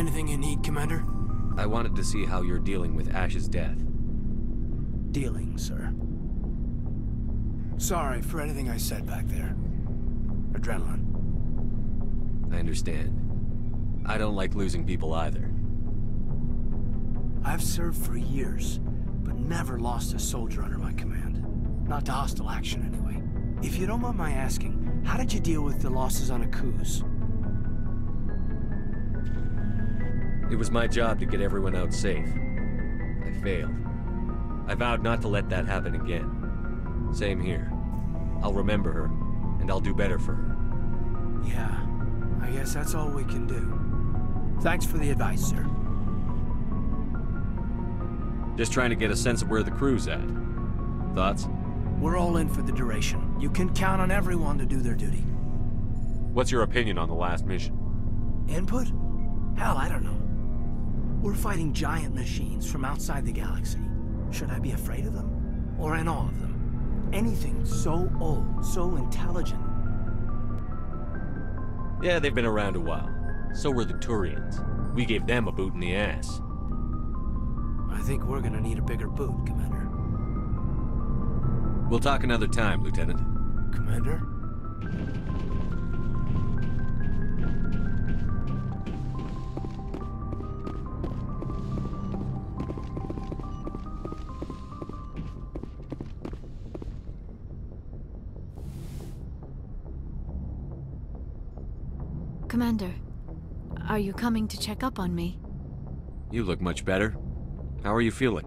Anything you need, Commander? I wanted to see how you're dealing with Ash's death. Dealing, sir. Sorry for anything I said back there. Adrenaline. I understand. I don't like losing people either. I've served for years, but never lost a soldier under my command. Not to hostile action, anyway. If you don't mind my asking, how did you deal with the losses on Akuz? It was my job to get everyone out safe. I failed. I vowed not to let that happen again. Same here. I'll remember her, and I'll do better for her. Yeah, I guess that's all we can do. Thanks for the advice, sir. Just trying to get a sense of where the crew's at. Thoughts? We're all in for the duration. You can count on everyone to do their duty. What's your opinion on the last mission? Input? Hell, I don't know. We're fighting giant machines from outside the galaxy. Should I be afraid of them? Or in awe of them? Anything so old, so intelligent. Yeah, they've been around a while. So were the Turians. We gave them a boot in the ass. I think we're gonna need a bigger boot, Commander. We'll talk another time, Lieutenant. Commander? Commander, are you coming to check up on me? You look much better. How are you feeling?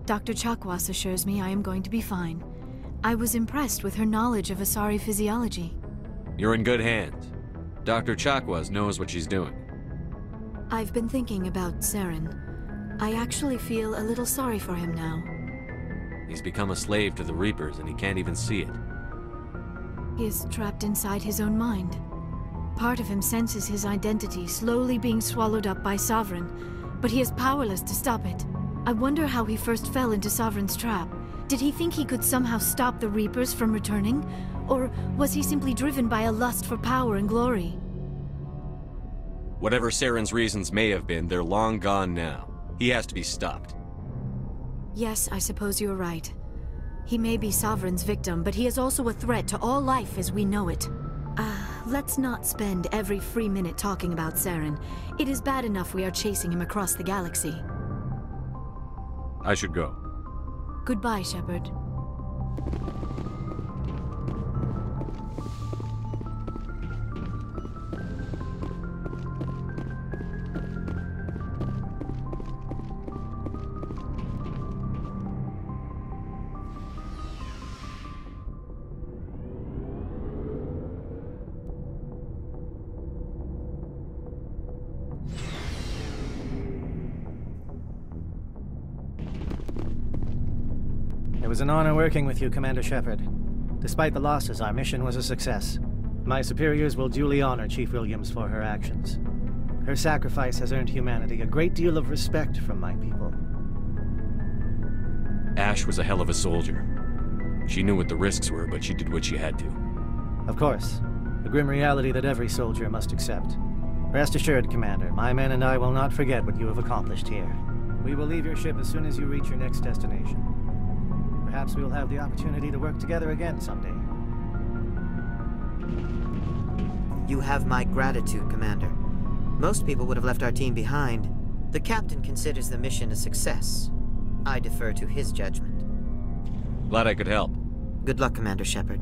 Dr. Chuck Wassa assures me I am going to be fine. I was impressed with her knowledge of Asari physiology. You're in good hands. Dr. Chuck Wassa knows what she's doing. I've been thinking about Saren. I actually feel a little sorry for him now. He's become a slave to the Reapers and he can't even see it. He is trapped inside his own mind. Part of him senses his identity slowly being swallowed up by Sovereign, but he is powerless to stop it. I wonder how he first fell into Sovereign's trap. Did he think he could somehow stop the Reapers from returning? Or was he simply driven by a lust for power and glory? Whatever Saren's reasons may have been, they're long gone now. He has to be stopped. Yes, I suppose you're right. He may be Sovereign's victim, but he is also a threat to all life as we know it. Let's not spend every free minute talking about Saren. It is bad enough we are chasing him across the galaxy. I should go. Goodbye, Shepard. It was an honor working with you, Commander Shepard. Despite the losses, our mission was a success. My superiors will duly honor Chief Williams for her actions. Her sacrifice has earned humanity a great deal of respect from my people. Ash was a hell of a soldier. She knew what the risks were, but she did what she had to. Of course. The grim reality that every soldier must accept. Rest assured, Commander, my men and I will not forget what you have accomplished here. We will leave your ship as soon as you reach your next destination. Perhaps we will have the opportunity to work together again someday. You have my gratitude, Commander. Most people would have left our team behind. The captain considers the mission a success. I defer to his judgment. Glad I could help. Good luck, Commander Shepard.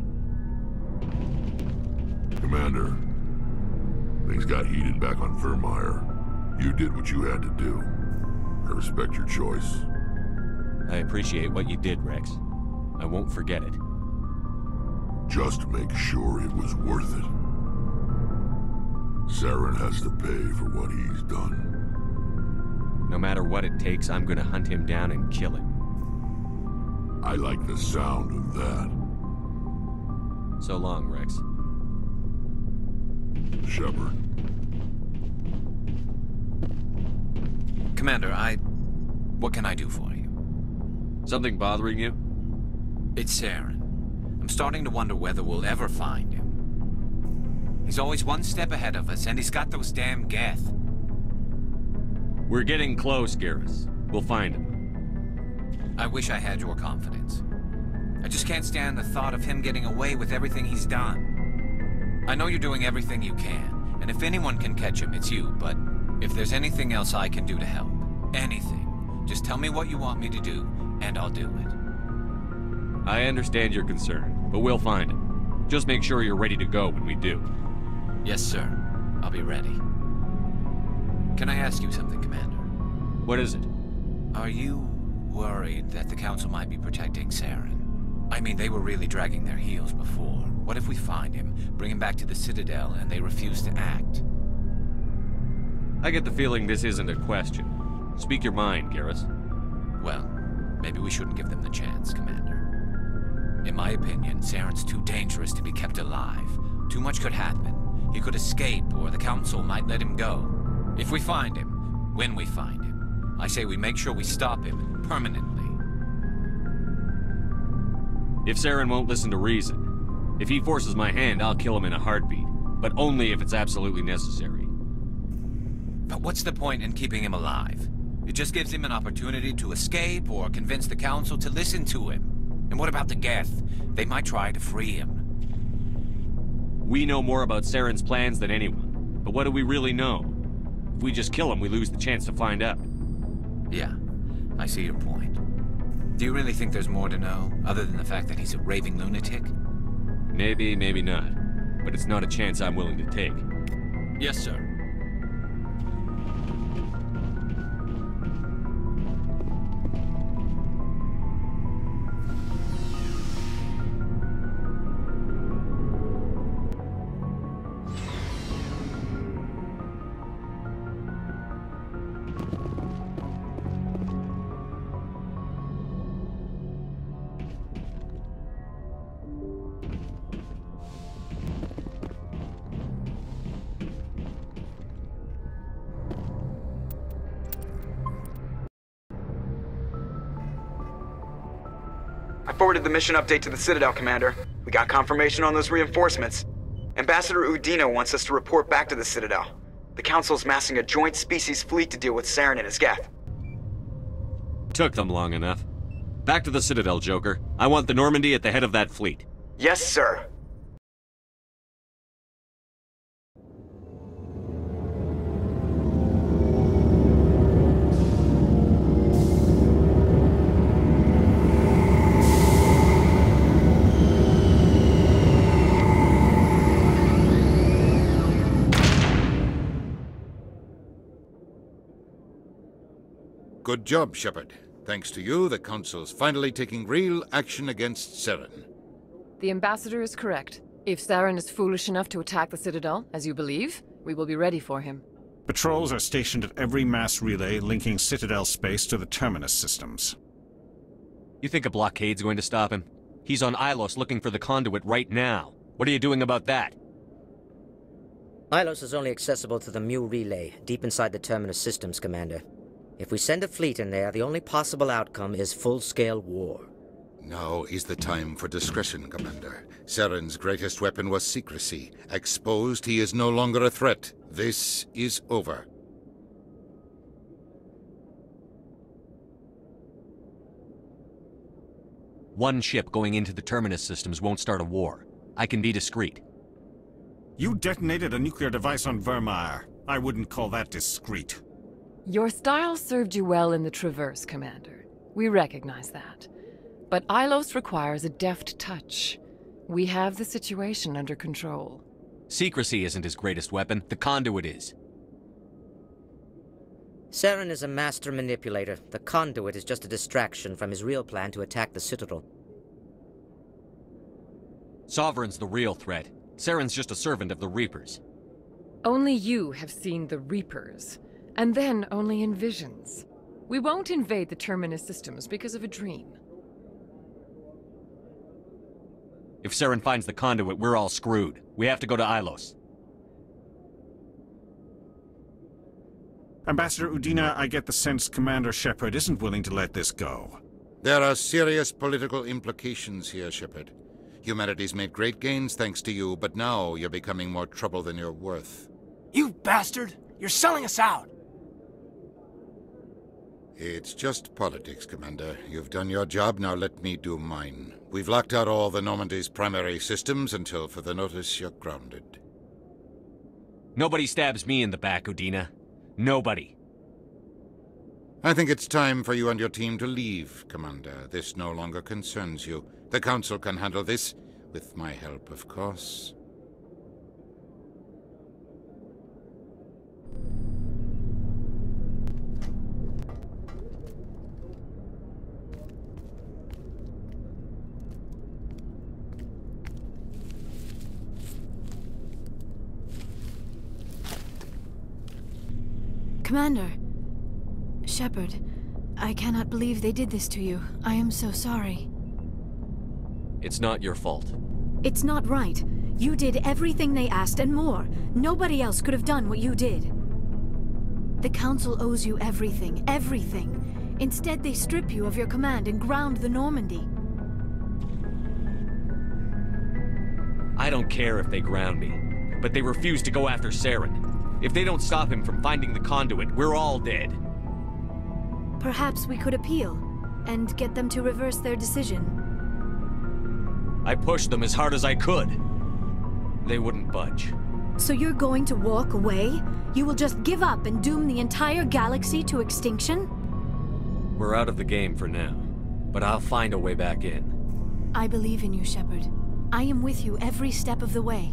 Commander, things got heated back on Firmire. You did what you had to do. I respect your choice. I appreciate what you did, Rex. I won't forget it. Just make sure it was worth it. Saren has to pay for what he's done. No matter what it takes, I'm gonna hunt him down and kill him. I like the sound of that. So long, Rex. Shepard. Commander, what can I do for you? Something bothering you? It's Saren. I'm starting to wonder whether we'll ever find him. He's always one step ahead of us, and he's got those damn Geth. We're getting close, Garrus. We'll find him. I wish I had your confidence. I just can't stand the thought of him getting away with everything he's done. I know you're doing everything you can, and if anyone can catch him, it's you, but if there's anything else I can do to help, anything, just tell me what you want me to do, and I'll do it. I understand your concern, but we'll find him. Just make sure you're ready to go when we do. Yes, sir. I'll be ready. Can I ask you something, Commander? What is it? Are you worried that the Council might be protecting Saren? I mean, they were really dragging their heels before. What if we find him, bring him back to the Citadel, and they refuse to act? I get the feeling this isn't a question. Speak your mind, Garrus. Well, maybe we shouldn't give them the chance, Commander. In my opinion, Saren's too dangerous to be kept alive. Too much could happen. He could escape, or the Council might let him go. If we find him, when we find him, I say we make sure we stop him permanently. If Saren won't listen to reason, if he forces my hand, I'll kill him in a heartbeat. But only if it's absolutely necessary. But what's the point in keeping him alive? It just gives him an opportunity to escape or convince the Council to listen to him. And what about the Geth? They might try to free him. We know more about Saren's plans than anyone. But what do we really know? If we just kill him, we lose the chance to find out. Yeah, I see your point. Do you really think there's more to know, other than the fact that he's a raving lunatic? Maybe, maybe not. But it's not a chance I'm willing to take. Yes, sir. I forwarded the mission update to the Citadel, Commander. We got confirmation on those reinforcements. Ambassador Udina wants us to report back to the Citadel. The Council's massing a joint species fleet to deal with Saren and his Geth. Took them long enough. Back to the Citadel, Joker. I want the Normandy at the head of that fleet. Yes, sir. Good job, Shepard. Thanks to you, the Council's finally taking real action against Saren. The Ambassador is correct. If Saren is foolish enough to attack the Citadel, as you believe, we will be ready for him. Patrols are stationed at every mass relay linking Citadel space to the Terminus systems. You think a blockade's going to stop him? He's on Illos looking for the conduit right now. What are you doing about that? Illos is only accessible to the Mu relay, deep inside the Terminus systems, Commander. If we send a fleet in there, the only possible outcome is full-scale war. Now is the time for discretion, Commander. Saren's greatest weapon was secrecy. Exposed, he is no longer a threat. This is over. One ship going into the Terminus systems won't start a war. I can be discreet. You detonated a nuclear device on Vermeer. I wouldn't call that discreet. Your style served you well in the Traverse, Commander. We recognize that. But Illos requires a deft touch. We have the situation under control. Secrecy isn't his greatest weapon. The conduit is. Saren is a master manipulator. The conduit is just a distraction from his real plan to attack the Citadel. Sovereign's the real threat. Saren's just a servant of the Reapers. Only you have seen the Reapers. And then only in visions. We won't invade the Terminus systems because of a dream. If Saren finds the conduit, we're all screwed. We have to go to Illos. Ambassador Udina, I get the sense Commander Shepard isn't willing to let this go. There are serious political implications here, Shepard. Humanity's made great gains thanks to you, but now you're becoming more trouble than you're worth. You bastard! You're selling us out! It's just politics, Commander. You've done your job, now let me do mine. We've locked out all the Normandy's primary systems until further notice you're grounded. Nobody stabs me in the back, Udina. Nobody. I think it's time for you and your team to leave, Commander. This no longer concerns you. The Council can handle this, with my help, of course. Commander. Shepard, I cannot believe they did this to you. I am so sorry. It's not your fault. It's not right. You did everything they asked and more. Nobody else could have done what you did. The Council owes you everything, everything. Instead, they strip you of your command and ground the Normandy. I don't care if they ground me, but they refuse to go after Saren. If they don't stop him from finding the conduit, we're all dead. Perhaps we could appeal, and get them to reverse their decision. I pushed them as hard as I could. They wouldn't budge. So you're going to walk away? You will just give up and doom the entire galaxy to extinction? We're out of the game for now, but I'll find a way back in. I believe in you, Shepard. I am with you every step of the way.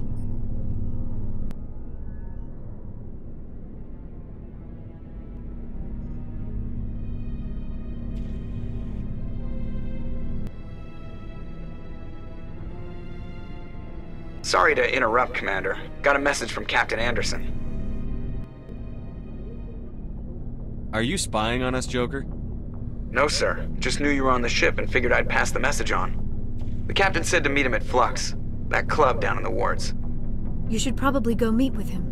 Sorry to interrupt, Commander. Got a message from Captain Anderson. Are you spying on us, Joker? No, sir. Just knew you were on the ship and figured I'd pass the message on. The captain said to meet him at Flux, that club down in the wards. You should probably go meet with him.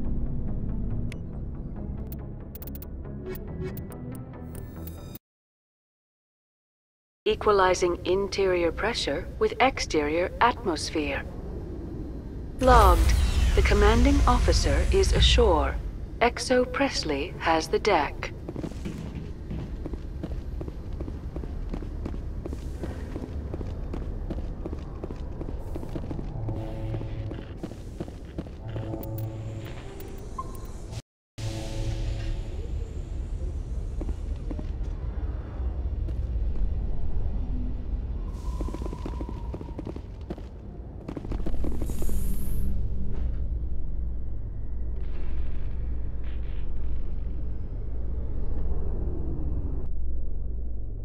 Equalizing interior pressure with exterior atmosphere. Logged. The commanding officer is ashore. Exo Presley has the deck.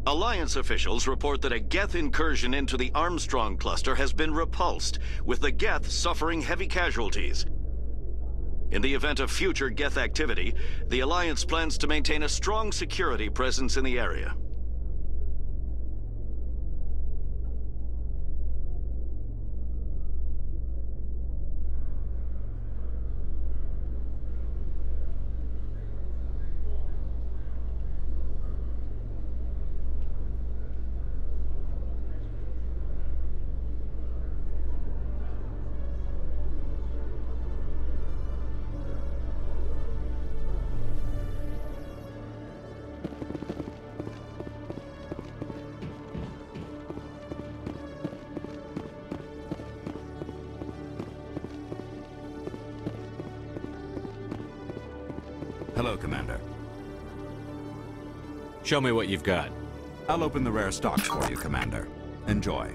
Alliance officials report that a Geth incursion into the Armstrong cluster has been repulsed, with the Geth suffering heavy casualties. In the event of future Geth activity, the Alliance plans to maintain a strong security presence in the area. Hello, Commander. Show me what you've got. I'll open the rare stocks for you, Commander. Enjoy.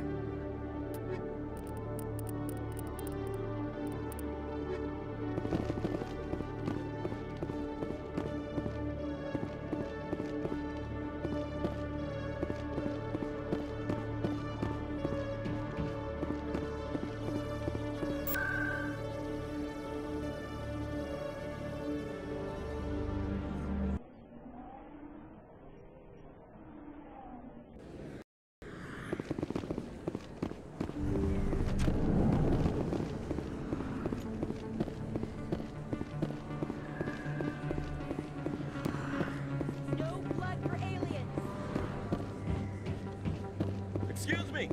Excuse me,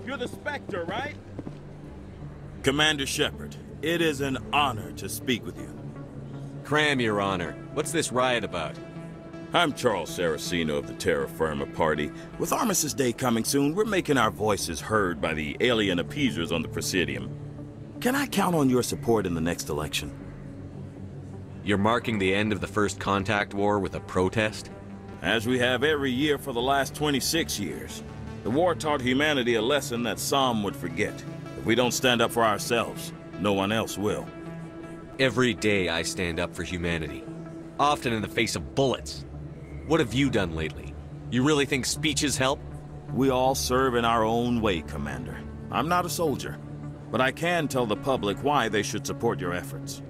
you're the Spectre, right? Commander Shepard, it is an honor to speak with you. Cram, Your Honor. What's this riot about? I'm Charles Saracino of the Terra Firma Party. With Armistice Day coming soon, we're making our voices heard by the alien appeasers on the Presidium. Can I count on your support in the next election? You're marking the end of the First Contact War with a protest? As we have every year for the last 26 years. The war taught humanity a lesson that some would forget. If we don't stand up for ourselves, no one else will. Every day I stand up for humanity, often in the face of bullets. What have you done lately? You really think speeches help? We all serve in our own way, Commander. I'm not a soldier, but I can tell the public why they should support your efforts.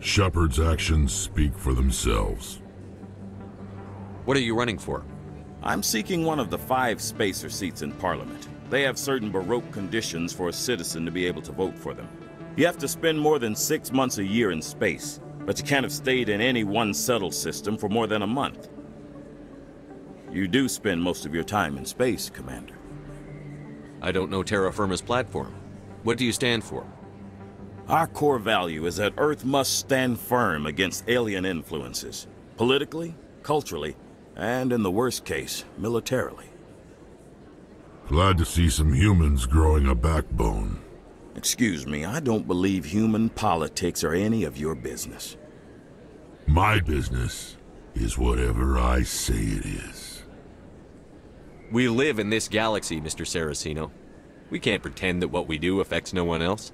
Shepard's actions speak for themselves. What are you running for? I'm seeking one of the 5 spacer seats in Parliament. They have certain Baroque conditions for a citizen to be able to vote for them. You have to spend more than 6 months a year in space, but you can't have stayed in any one settled system for more than a month. You do spend most of your time in space, Commander. I don't know Terra Firma's platform. What do you stand for? Our core value is that Earth must stand firm against alien influences, politically, culturally, and in the worst case, militarily. Glad to see some humans growing a backbone. Excuse me, I don't believe human politics are any of your business. My business is whatever I say it is. We live in this galaxy, Mr. Saracino. We can't pretend that what we do affects no one else.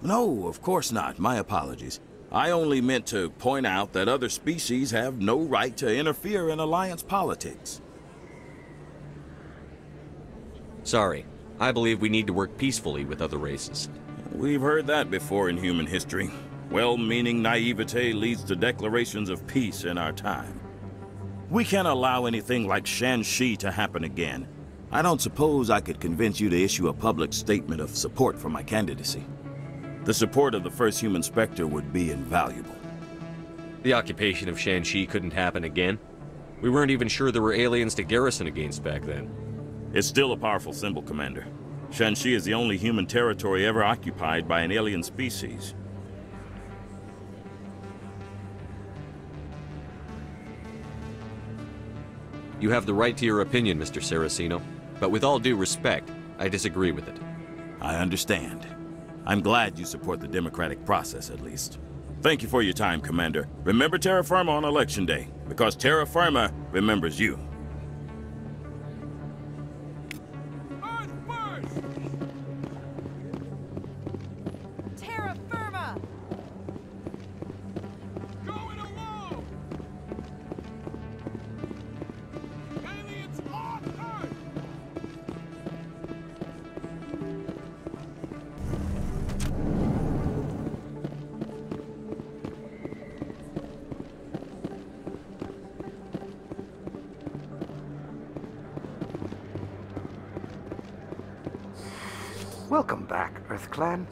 No, of course not. My apologies. I only meant to point out that other species have no right to interfere in Alliance politics. Sorry. I believe we need to work peacefully with other races. We've heard that before in human history. Well-meaning naivete leads to declarations of peace in our time. We can't allow anything like Shanxi to happen again. I don't suppose I could convince you to issue a public statement of support for my candidacy. The support of the first human Spectre would be invaluable. The occupation of Shanxi couldn't happen again. We weren't even sure there were aliens to garrison against back then. It's still a powerful symbol, Commander. Shanxi is the only human territory ever occupied by an alien species. You have the right to your opinion, Mr. Saracino, but with all due respect, I disagree with it. I understand. I'm glad you support the democratic process, at least. Thank you for your time, Commander. Remember Terra Firma on Election Day, because Terra Firma remembers you. Terra Firma! Going alone! Aliens on Earth! Welcome back, Earth Clan.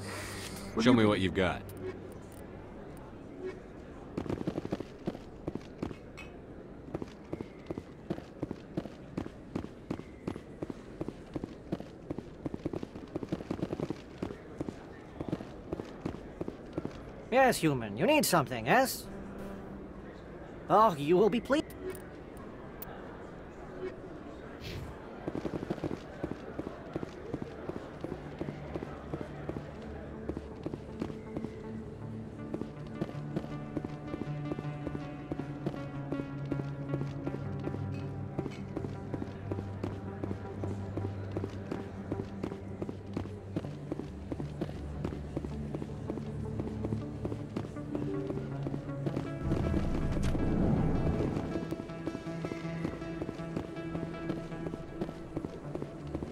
Show me what you've got. Yes, human. You need something, yes? Oh, you will be pleased.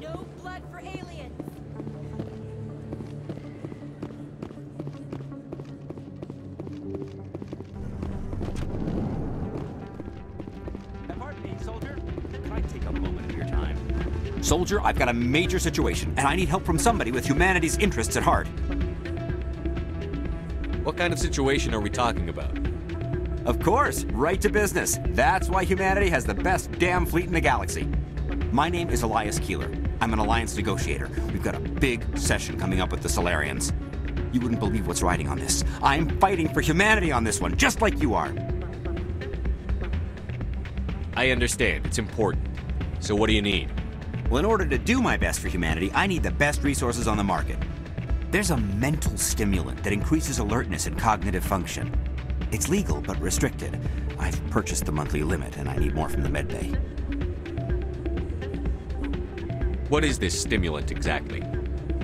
No blood for aliens! Pardon me, soldier. Can I take a moment of your time? Soldier, I've got a major situation, and I need help from somebody with humanity's interests at heart. What kind of situation are we talking about? Of course, right to business. That's why humanity has the best damn fleet in the galaxy. My name is Elias Keeler. I'm an alliance negotiator. We've got a big session coming up with the Solarians. You wouldn't believe what's riding on this. I'm fighting for humanity on this one, just like you are. I understand. It's important. So what do you need? Well, in order to do my best for humanity, I need the best resources on the market. There's a mental stimulant that increases alertness and cognitive function. It's legal, but restricted. I've purchased the monthly limit, and I need more from the medbay. What is this stimulant exactly?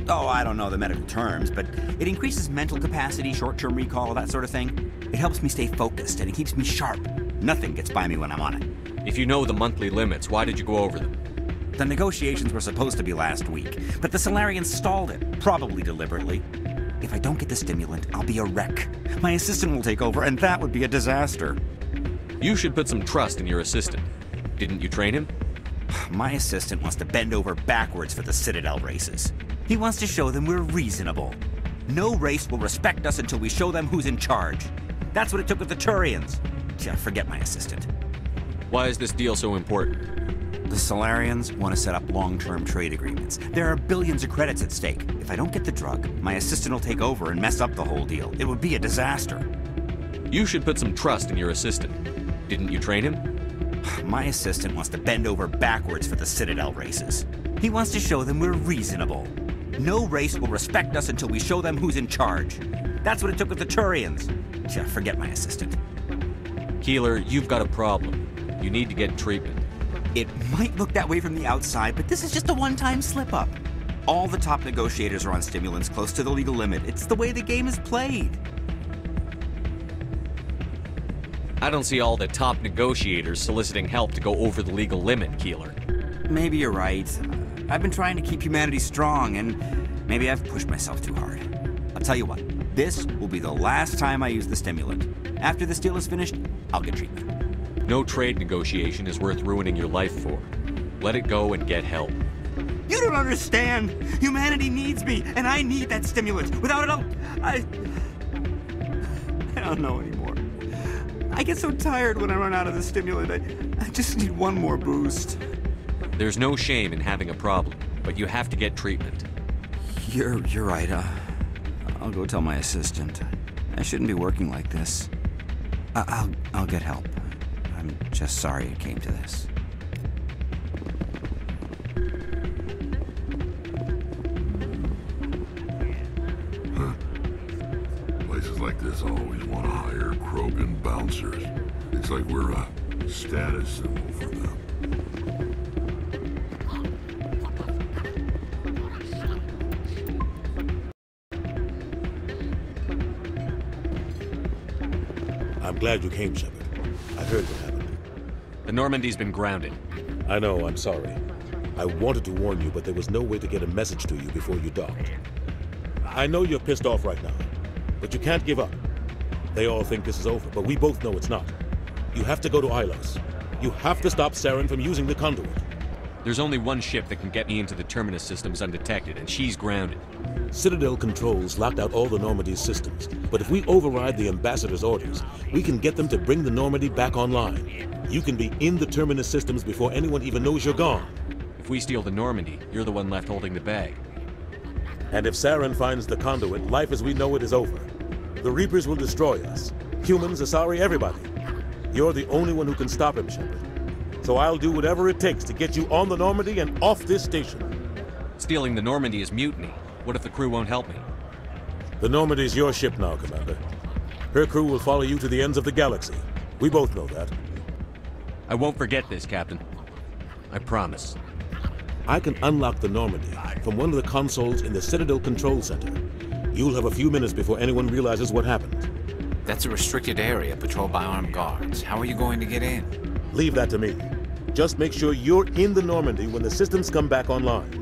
Oh, I don't know the medical terms, but it increases mental capacity, short-term recall, that sort of thing. It helps me stay focused, and it keeps me sharp. Nothing gets by me when I'm on it. If you know the monthly limits, why did you go over them? The negotiations were supposed to be last week, but the Salarians stalled it, probably deliberately. If I don't get the stimulant, I'll be a wreck. My assistant will take over, and that would be a disaster. You should put some trust in your assistant. Didn't you train him? My assistant wants to bend over backwards for the Citadel races. He wants to show them we're reasonable. No race will respect us until we show them who's in charge. That's what it took with the Turians. Yeah, forget my assistant. Why is this deal so important? The Salarians want to set up long-term trade agreements. There are billions of credits at stake. If I don't get the drug, my assistant will take over and mess up the whole deal. It would be a disaster. You should put some trust in your assistant. Didn't you train him? My assistant wants to bend over backwards for the Citadel races. He wants to show them we're reasonable. No race will respect us until we show them who's in charge. That's what it took with the Turians. Yeah, forget my assistant. Keeler, you've got a problem. You need to get treatment. It might look that way from the outside, but this is just a one-time slip-up. All the top negotiators are on stimulants close to the legal limit. It's the way the game is played. I don't see all the top negotiators soliciting help to go over the legal limit, Keeler. Maybe you're right. I've been trying to keep humanity strong, and maybe I've pushed myself too hard. I'll tell you what, this will be the last time I use the stimulant. After this deal is finished, I'll get treatment. No trade negotiation is worth ruining your life for. Let it go and get help. You don't understand! Humanity needs me, and I need that stimulant. Without it, I don't know anymore. I get so tired when I run out of the stimulant. I just need one more boost. There's no shame in having a problem, but you have to get treatment. You're right. I'll go tell my assistant. I shouldn't be working like this. I'll get help. I'm just sorry it came to this. Places like this always want to hire Krogan bouncers. It's like we're a status symbol for them. I'm glad you came, Shepard. I heard what happened. The Normandy's been grounded. I know, I'm sorry. I wanted to warn you, but there was no way to get a message to you before you docked. I know you're pissed off right now, but you can't give up. They all think this is over, but we both know it's not. You have to go to Illos. You have to stop Saren from using the conduit. There's only one ship that can get me into the Terminus systems undetected, and she's grounded. Citadel controls locked out all the Normandy's systems, but if we override the Ambassador's orders, we can get them to bring the Normandy back online. You can be in the Terminus systems before anyone even knows you're gone. If we steal the Normandy, you're the one left holding the bag. And if Saren finds the conduit, life as we know it is over. The Reapers will destroy us. Humans, Asari, everybody. You're the only one who can stop him, Shepard. So I'll do whatever it takes to get you on the Normandy and off this station. Stealing the Normandy is mutiny. What if the crew won't help me? The Normandy's your ship now, Commander. Her crew will follow you to the ends of the galaxy. We both know that. I won't forget this, Captain. I promise. I can unlock the Normandy from one of the consoles in the Citadel Control Center. You'll have a few minutes before anyone realizes what happened. That's a restricted area patrolled by armed guards. How are you going to get in? Leave that to me. Just make sure you're in the Normandy when the systems come back online.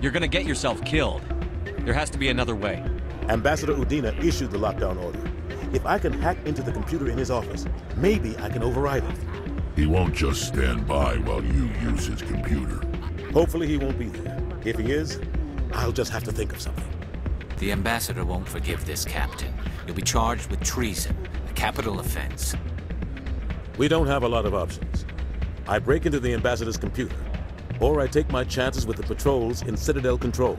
You're gonna get yourself killed. There has to be another way. Ambassador Udina issued the lockdown order. If I can hack into the computer in his office, maybe I can override it. He won't just stand by while you use his computer. Hopefully he won't be there. If he is, I'll just have to think of something. The Ambassador won't forgive this, Captain. You'll be charged with treason, a capital offense. We don't have a lot of options. I break into the Ambassador's computer, or I take my chances with the patrols in Citadel Control.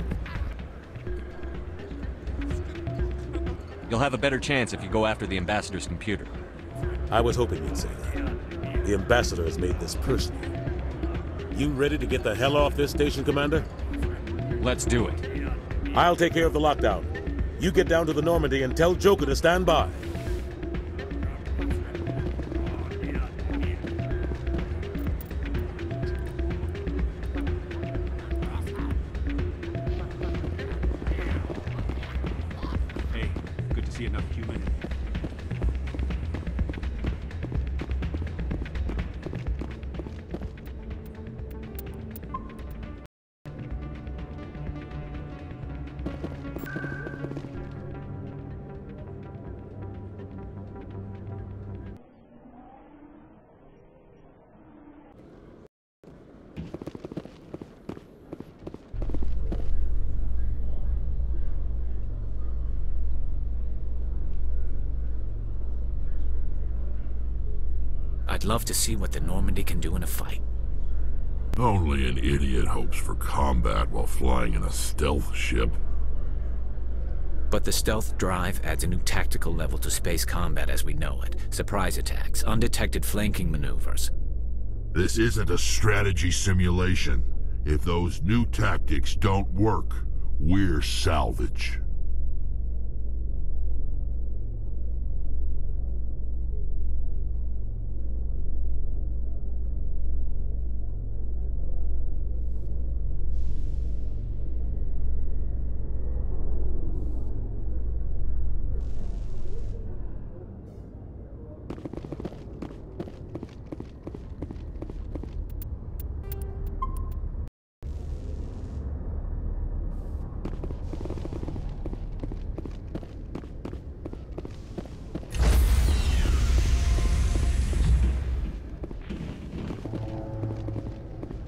You'll have a better chance if you go after the Ambassador's computer. I was hoping you'd say that. The Ambassador has made this personal. You ready to get the hell off this station, Commander? Let's do it. I'll take care of the lockdown. You get down to the Normandy and tell Joker to stand by. Hey, good to see another human. I'd love to see what the Normandy can do in a fight. Only an idiot hopes for combat while flying in a stealth ship. But the stealth drive adds a new tactical level to space combat as we know it. Surprise attacks, undetected flanking maneuvers. This isn't a strategy simulation. If those new tactics don't work, we're salvage.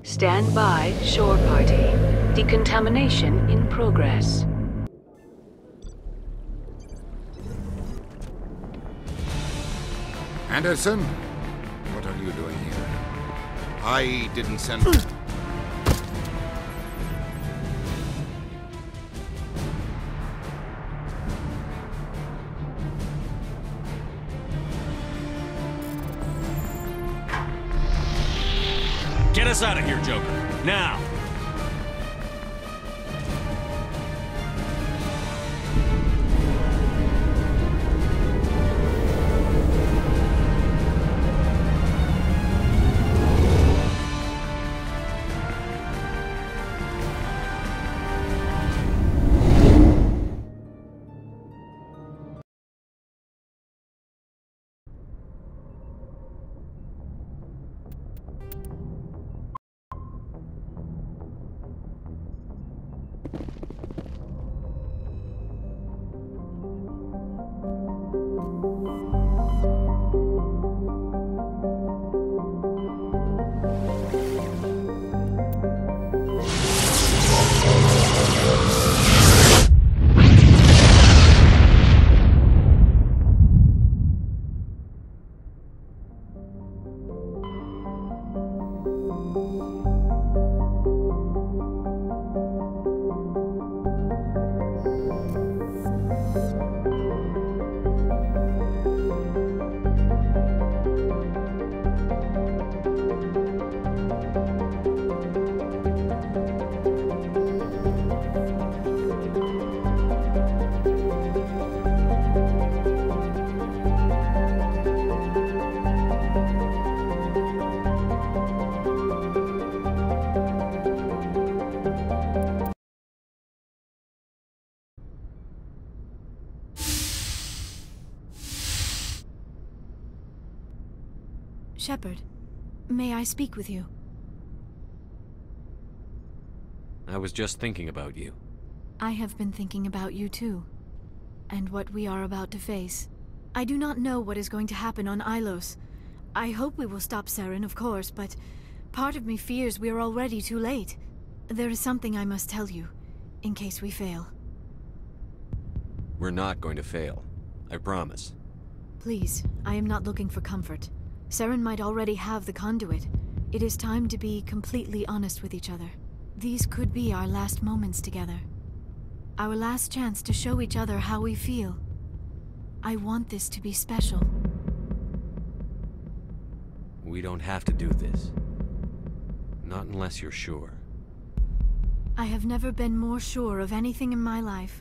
Stand by, shore party. Decontamination in progress. Anderson? What are you doing here? I didn't send... Get us out of here, Joker. Now! Shepard, may I speak with you? I was just thinking about you. I have been thinking about you too, and what we are about to face. I do not know what is going to happen on Illos. I hope we will stop Saren, of course, but part of me fears we are already too late. There is something I must tell you, in case we fail. We're not going to fail. I promise. Please, I am not looking for comfort. Saren might already have the conduit. It is time to be completely honest with each other. These could be our last moments together. Our last chance to show each other how we feel. I want this to be special. We don't have to do this. Not unless you're sure. I have never been more sure of anything in my life.